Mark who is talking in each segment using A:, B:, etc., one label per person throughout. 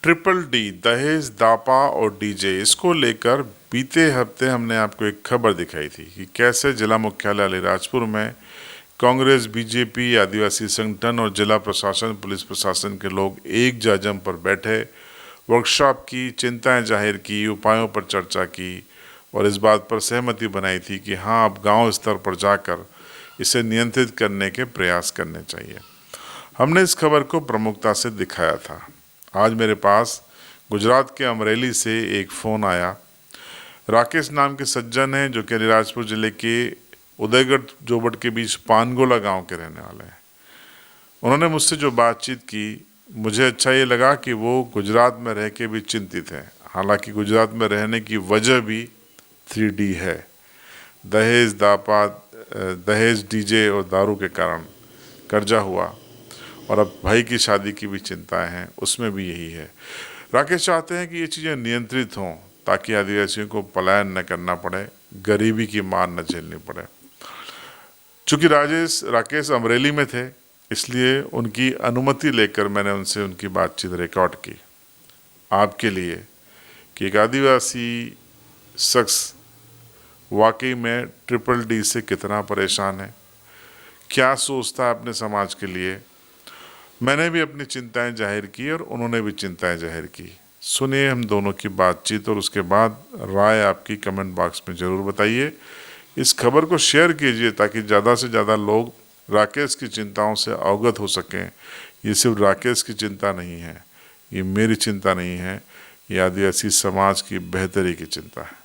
A: Triple D दहेज दापा और DJ इसको लेकर बीते हफ्ते हमने आपको एक खबर दिखाई थी कि कैसे जिला मुख्यालय अलीराजपुर में कांग्रेस बीजेपी आदिवासी संगठन और जिला प्रशासन पुलिस प्रशासन के लोग एक जाजम पर बैठे वर्कशॉप की, चिंताएं जाहिर की, उपायों पर चर्चा की और इस बात पर सहमति बनाई थी कि हाँ, अब गांव स्तर पर जाकर इसे नियंत्रित करने के प्रयास करने चाहिए। हमने इस खबर को प्रमुखता से दिखाया था। आज मेरे पास गुजरात के अमरेली से एक फ़ोन आया। राकेश नाम के सज्जन हैं जो कि अलीराजपुर ज़िले के उदयगढ़ जोबट के बीच पानगोला गांव के रहने वाले हैं। उन्होंने मुझसे जो बातचीत की, मुझे अच्छा ये लगा कि वो गुजरात में रह के भी चिंतित हैं। हालांकि गुजरात में रहने की वजह भी 3D है। दहेज दापा, दहेज डीजे और दारू के कारण कर्जा हुआ और अब भाई की शादी की भी चिंताएं हैं, उसमें भी यही है। राकेश चाहते हैं कि ये चीज़ें नियंत्रित हों ताकि आदिवासियों को पलायन न करना पड़े, गरीबी की मार न झेलनी पड़े। चूंकि राकेश अमरेली में थे, इसलिए उनकी अनुमति लेकर मैंने उनसे उनकी बातचीत रिकॉर्ड की आपके लिए कि एक आदिवासी शख्स वाकई में ट्रिपल डी से कितना परेशान है, क्या सोचता है अपने समाज के लिए। मैंने भी अपनी चिंताएं जाहिर की और उन्होंने भी चिंताएं जाहिर की। सुनिए हम दोनों की बातचीत और उसके बाद राय आपकी कमेंट बॉक्स में ज़रूर बताइए। इस खबर को शेयर कीजिए ताकि ज़्यादा से ज़्यादा लोग राकेश की चिंताओं से अवगत हो सकें। ये सिर्फ राकेश की चिंता नहीं है, ये मेरी चिंता नहीं है, ये आदिवासी समाज की बेहतरी की चिंता है।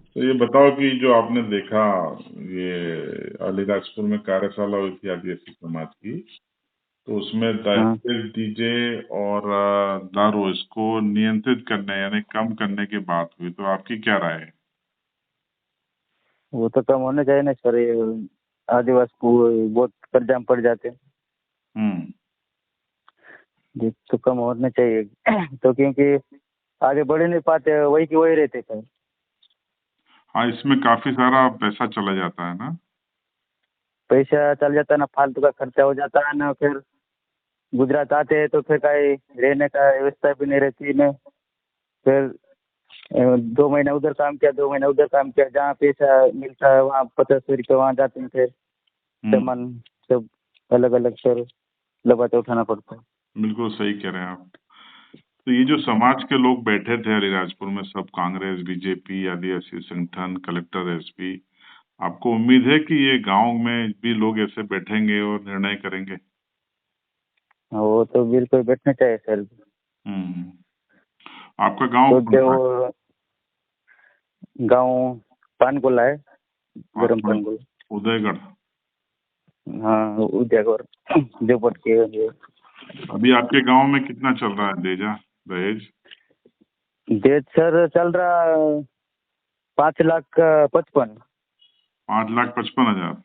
A: तो ये बताओ कि जो आपने देखा, ये अलीराजपुर में कार्यशाला हुई थी आदिवासी समाज की, तो उसमें दहेज डीजे और दारू इसको नियंत्रित करने यानी कम करने की बात हुई, तो आपकी क्या राय है?
B: वो तो कम होने चाहिए ना सर। ये आदिवासी को बहुत कर्जा में पड़ जाते हैं। ये तो कम होने चाहिए तो क्योंकि आगे बढ़ नहीं पाते, वही की वही रहते सर।
A: हाँ, इसमें काफी सारा पैसा चला जाता है ना।
B: पैसा चल जाता है ना, फालतू का खर्चा हो जाता है ना। फिर गुजरात आते हैं तो फिर कहीं रहने का व्यवस्था भी नहीं रहती ना। फिर 2 महीने उधर काम किया, 2 महीने उधर काम किया, जहाँ पैसा मिलता है वहाँ 50 रुपये वहाँ जाते हैं। फिर सामान सब अलग अलग सर लबाते उठाना पड़ता है।
A: बिल्कुल सही कह रहे हैं आप। तो ये जो समाज के लोग बैठे थे अलीराजपुर में, सब कांग्रेस बीजेपी आदिवासी संगठन कलेक्टर एसपी, आपको उम्मीद है कि ये गांव में भी लोग ऐसे बैठेंगे और निर्णय करेंगे?
B: वो तो बिल्कुल बैठना चाहिए सर।
A: आपका गांव
B: तो
A: कौन सा है?
B: गाँव पानगोला है, गरम पानगोला।
A: उदयगढ़।
B: हाँ, उदयगढ़ जोपट के।
A: अभी आपके गांव में कितना चल रहा है दहेज?
B: दहेज सर चल रहा 5,55,000।
A: 5,55,000।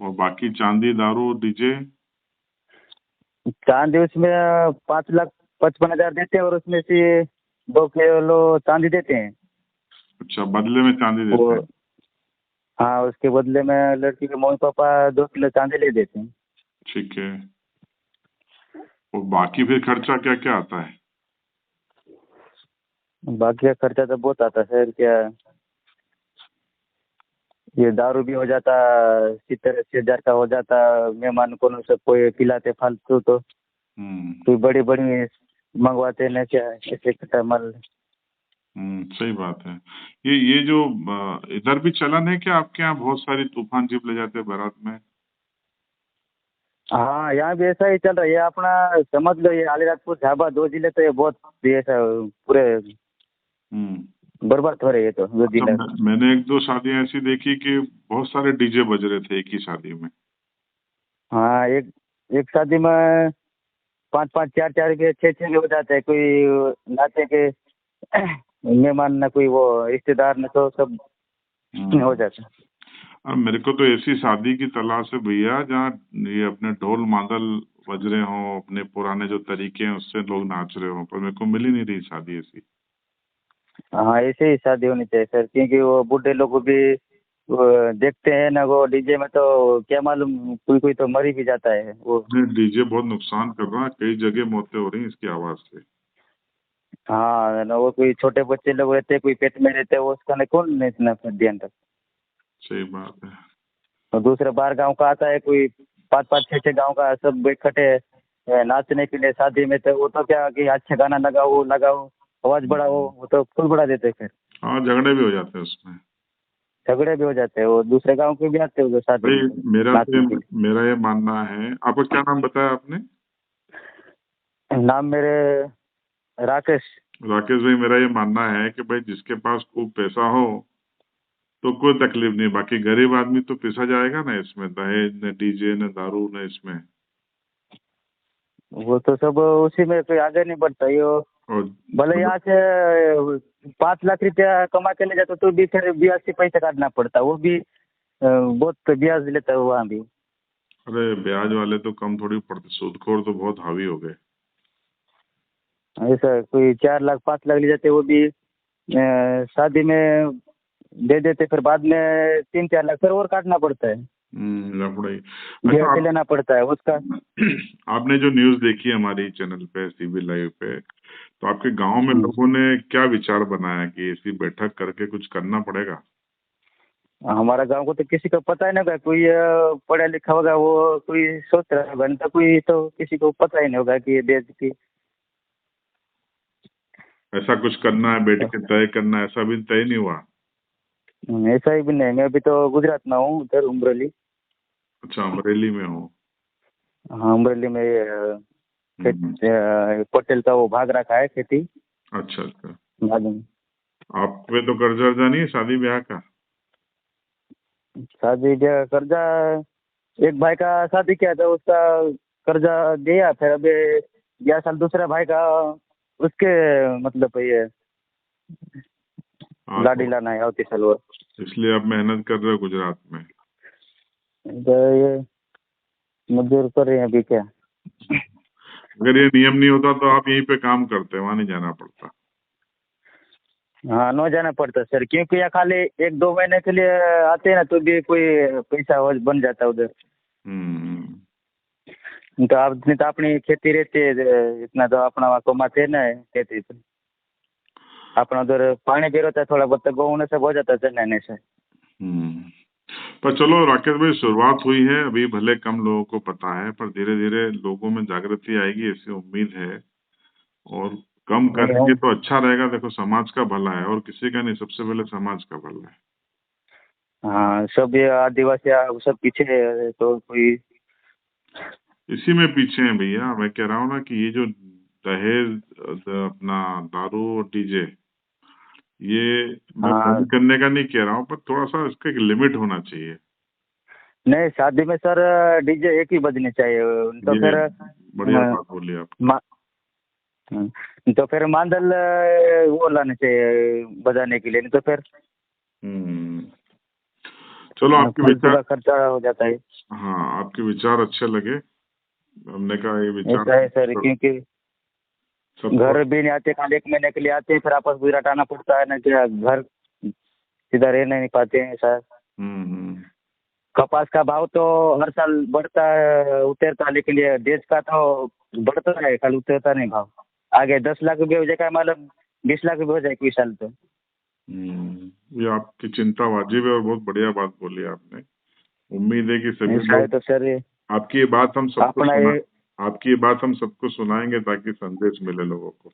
A: और बाकी चांदी दारू डीजे?
B: चांदी उसमें 5,55,000 देते हैं और उसमें से 2 किलो चांदी देते हैं।
A: अच्छा, बदले में चांदी देते हैं?
B: हाँ, उसके बदले में लड़की के मम्मी पापा 2 किलो चांदी ले देते हैं।
A: ठीक है। और बाकी फिर खर्चा क्या क्या आता है?
B: बाकी का खर्चा तो बहुत आता है सर। क्या ये दारू भी हो जाता, 70-80 हजार का हो जाता। मेहमान को सब कोई पिलाते फालतू, तो कोई बड़ी बड़ी मंगवाते ना, क्या ऐसे खटा माल।
A: सही बात है। ये जो इधर भी चलन है कि आपके यहाँ बहुत सारी तूफान जीप ले जाते हैं बारात में?
B: हाँ, यहाँ भी ऐसा ही चल रहा है। ये अपना समझ लो, ये अलीराजपुर झाबा 2 जिले तो ये बहुत ऐसा पूरे बर्बाद हो रहे हैं। तो 2 जिले
A: मैंने 1-2 शादियां ऐसी देखी कि बहुत सारे डीजे बज रहे थे एक ही शादी में।
B: हाँ, एक शादी में 5-5, 4-4 के 6-6 हो जाते हैं। कोई नाते के मेहमान न, कोई वो रिश्तेदार न, तो सब हो जाता है।
A: अब मेरे को तो ऐसी शादी की तलाश है भैया जहाँ ये अपने ढोल मादल बज रहे हों, अपने पुराने जो तरीके हैं उससे लोग नाच रहे हों, पर मेरे को मिल ही नहीं रही शादी ऐसी।
B: हाँ, ऐसे ही शादी होनी चाहिए सर, क्योंकि वो बूढ़े लोग भी देखते हैं ना वो डीजे में, तो क्या मालूम कोई कोई तो मर ही भी जाता है वो।
A: डीजे बहुत नुकसान कर रहा है, कई जगह मौतें हो रही हैं इसकी आवाज से।
B: हाँ ना, वो कोई छोटे बच्चे लोग रहते हैं, कोई पेट में रहते हैं, वो उसका नहीं, कौन नहीं इतना ध्यान रखता।
A: सही बात है।
B: और दूसरे बाहर गांव का आता है कोई, 5 5 6 6 गांव का सब इकट्ठे नाचने के लिए शादी में, तो वो तो क्या कि अच्छा गाना लगाओ लगाओ, आवाज बढ़ाओ, वो तो फुल बढ़ा देते हैं फिर।
A: हाँ, झगड़े भी हो जाते हैं उसमें।
B: झगड़े भी हो जाते हैं, वो दूसरे गांव के भी आते हैं उधर शादी
A: भाई,
B: में नाचने के
A: मेरा ये मानना है। आपका क्या नाम बताया आपने?
B: लिए। नाम मेरे राकेश।
A: राकेश भाई, मेरा ये मानना है कि भाई जिसके पास खूब पैसा हो तो कोई तकलीफ नहीं, बाकी गरीब आदमी तो पिसा जाएगा ना इसमें, दहेज न डीजे न दारू न इसमें।
B: वो तो सब उसी में कोई आगे नहीं बढ़ता ये।
A: और
B: भले यहाँ से 5 लाख रुपया कमा के ले जाते तो भी फिर ब्याज से पैसा काटना पड़ता, वो भी बहुत ब्याज लेता है वहाँ भी।
A: अरे, ब्याज वाले तो कम थोड़ी पड़ते, सूदखोर तो बहुत हावी हो गए।
B: ऐसा कोई 4 लाख 5 लाख ले जाते, वो भी शादी में दे देते, फिर बाद में 3 4 लाख फिर और काटना पड़ता है,
A: लफड़ाई।
B: ब्याज
A: अच्छा,
B: से लेना पड़ता है उसका।
A: आपने जो न्यूज देखी हमारी चैनल पे, सीबी लाइव पे, तो आपके गांव में
B: हम्म।
A: लोगों ने क्या विचार बनाया कि ऐसी बैठक करके कुछ करना पड़ेगा?
B: हमारा गांव को तो किसी को पता ही नहीं होगा, कोई पढ़ा लिखा होगा वो कोई सोच रहा होगा, नहीं तो कोई तो किसी को पता ही नहीं होगा कि ये देश की।
A: ऐसा कुछ करना है, बैठ के तय करना है, ऐसा भी तय नहीं हुआ?
B: ऐसा ही भी नहीं, मैं अभी तो गुजरात में हूँ, उधर उमरली।
A: अच्छा, अमरेली में हो।
B: हाँ उमरली में
A: हम्म,
B: पटेल का वो भाग रखा है खेती
A: अच्छा अच्छा।
B: मालूम।
A: आप पे तो कर्जा वर्जा नहीं है शादी ब्याह का?
B: शादी ब्याह कर्जा, एक भाई का शादी किया था उसका कर्जा दिया, फिर अभी 11 साल दूसरा भाई का, उसके मतलब ये
A: हाँ,
B: गाड़ी
A: तो
B: लाना है होती साल वो।
A: इसलिए आप मेहनत कर रहे हो गुजरात में।
B: तो ये मजदूर कर रहे हैं अभी क्या।
A: अगर ये नियम नहीं होता तो आप यहीं पे काम करते, वहां नहीं जाना पड़ता।
B: हाँ, न जाना पड़ता सर, क्योंकि यहाँ खाली 1 2 महीने के लिए आते हैं ना, तो भी कोई पैसा बन जाता है उधर।
A: हम्म।
B: तो आप इतनी तो अपनी खेती रहती है, इतना तो अपना वहाँ कमाते हैं ना खेती पे। अपना उधर पानी भी रहता है थोड़ा बहुत, तो गेहूं सब हो जाता है चलने से।
A: हम्म। पर चलो राकेश भाई, शुरुआत हुई है, अभी भले कम लोगों को पता है, पर धीरे धीरे लोगों में जागृति आएगी, ऐसी उम्मीद है। और कम करेंगे तो अच्छा रहेगा। देखो, समाज का भला है, और किसी का नहीं, सबसे पहले समाज का भला है।
B: हाँ, सब ये आदिवासी सब पीछे है, तो कोई।
A: इसी में पीछे हैं भैया। मैं कह रहा हूँ ना कि ये जो दहेज, अपना दारू और डीजे, ये मैं
B: हाँ
A: बंद करने का नहीं कह रहा हूँ, पर थोड़ा सा इसका एक लिमिट होना चाहिए।
B: नहीं, शादी में सर डीजे एक ही बजने चाहिए, तो
A: ये
B: फिर
A: बढ़िया बात बोली आप।
B: तो फिर मांदल वो लाने चाहिए बजाने के लिए, नहीं तो फिर
A: हम्म। चलो, आपके
B: फालतू
A: विचार।
B: का खर्चा हो जाता है।
A: हाँ, आपके विचार अच्छे लगे। हमने कहा ये विचार
B: ऐसा है सर, क्योंकि
A: सबको।
B: घर भी नहीं आते, खाली 1 महीने के लिए आते हैं, फिर आपस गुजरात आना पड़ता है ना, क्या घर सीधा रह नहीं पाते हैं सर।
A: हम्म।
B: कपास का भाव तो हर साल बढ़ता है उतरता है, लेकिन ये देश का तो बढ़ता है, खाली उतरता नहीं भाव। आगे 10 लाख रुपये हो जाएगा, मतलब 20 लाख रुपये हो जाए कोई साल तो।
A: ये आपकी चिंता वाजिब है, और बहुत बढ़िया बात बोली आपने। उम्मीद है कि सभी
B: ऐसा है
A: लोग
B: तो सर ये
A: आपकी ये बात हम सबको
B: अपना
A: सुना
B: ये।
A: आपकी ये बात हम सबको सुनाएंगे, ताकि संदेश मिले लोगों को।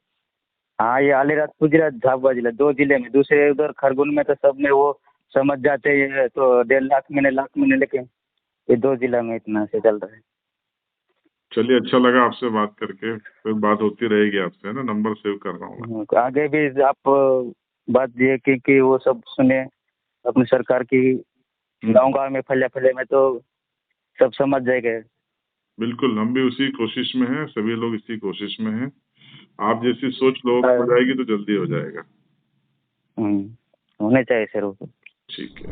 B: हाँ, ये अलीराज गुजरात झाबुआ जिला 2 जिले में, दूसरे उधर खरगोन में तो सब में वो समझ जाते हैं, तो 1.5 लाख महीने लाख महीने, लेकिन ये 2 जिला में इतना से चल रहा है।
A: चलिए, अच्छा लगा आपसे बात करके, फिर बात होती रहेगी आपसे, है ना? नंबर सेव कर रहा हूँ मैं।
B: आगे भी आप बात दिए, क्योंकि वो सब सुने अपनी सरकार की, गांव गांव में फले फले में, तो सब समझ जाएंगे।
A: बिल्कुल, हम भी उसी कोशिश में हैं, सभी लोग इसी कोशिश में हैं। आप जैसी सोच लोगों को हो
B: हम्म,
A: जाएगी तो जल्दी हो जाएगा।
B: होने चाहिए सर वो।
A: ठीक है।